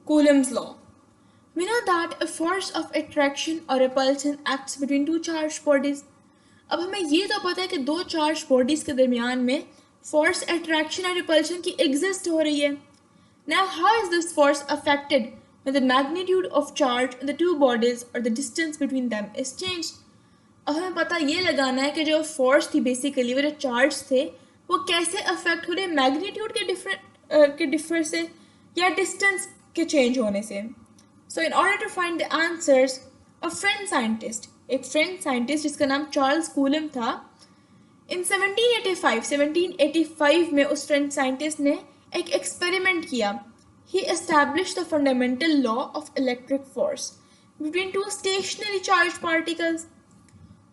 Coulomb's law. We know that a force of attraction or repulsion acts between two charged bodies. अब हमें ये तो पता है कि दो चार्ज बॉडीज के दरमियान में फोर्स अट्रैक्शन और रिपल्शन की एग्जिस्ट हो रही है. Now how is this force affected when the magnitude of charge in the two bodies or the distance between them is changed? अब हमें पता ये लगाना है कि जो फोर्स थी बेसिकली वो जो चार्ज थे वो कैसे अफेक्ट हो रहे मैग्नीट्यूड के डिफर से या डिस्टेंस के चेंज होने से. So in order to find the answers एक फ्रेंच साइंटिस्ट जिसका नाम चार्ल्स कूलम था, इन 1785 में उस फ्रेंच साइंटिस्ट ने एक एक्सपेरिमेंट किया. He established the fundamental law of electric force between two stationary charge particles.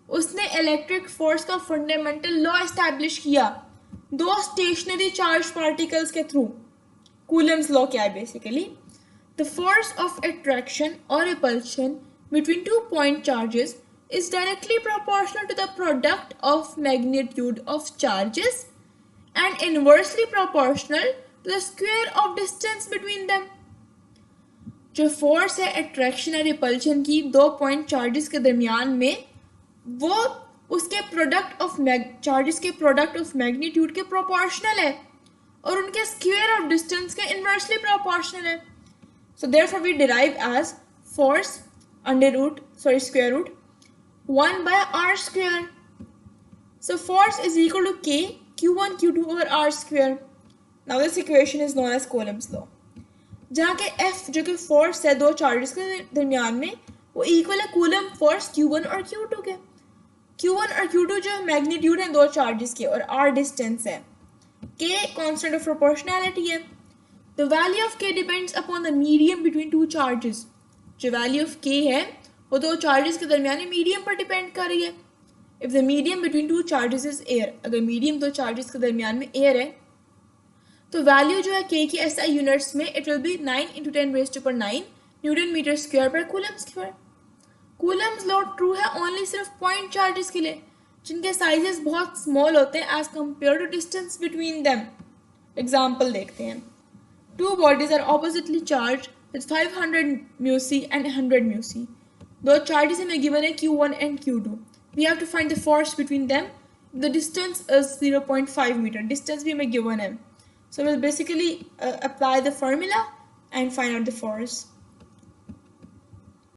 उसने इलेक्ट्रिक फोर्स का फंडामेंटल लॉ एस्टैब्लिश किया दो स्टेशनरी चार्ज पार्टिकल्स के थ्रू. कूलम्स लॉ क्या है basically? The force of attraction और repulsion between two point charges is directly proportional to the product of magnitude of charges and inversely proportional to the square of distance between them. जो force है attraction और repulsion की दो point charges के दरमियान में वो उसके प्रोडक्ट ऑफ चार्जेस के प्रोडक्ट ऑफ मैग्नीट्यूड के प्रोपोर्शनल है और उनके स्क्वायर ऑफ डिस्टेंस के इनवर्सली प्रोपोर्शनल है. So therefore we derive as force square root 1 by r square. So force is equal to K Q1 Q2 over r square. Now this equation is known as Coulomb's law. जहाँ के F जो कि force है दो charges के दरमियान में वो इक्वल है कूलम फोर्स Q1 और Q2 के. Q1 और Q2 जो मैग्नीट्यूड है दो चार्जेस के और r डिस्टेंस है. K कांस्टेंट ऑफ प्रोपोर्शनैलिटी है. The value of K depends upon the medium between two charges. जो वैल्यू ऑफ K है वो दो चार्जेस के दरमियान मीडियम पर डिपेंड कर रही है. If the medium between two charges is air, अगर मीडियम दो चार्जेस के दरमियान में एयर है तो वैल्यू जो है K की SI यूनिट्स में it will be 9 × 10⁹ newton metre square पर coulomb square. Coulomb's law true है ओनली सिर्फ पॉइंट चार्जेस के लिए जिनके साइजेस बहुत स्मॉल होते हैं as compared to distance between them. Example देखते हैं. Two bodies are oppositely charge with 500 μc and 100 μc. दो charges हमें given है Q1 and Q2. We have to find the force between them. The distance is 0.5 meter. Distance भी हमें given है. So we'll basically apply the formula and find out the force.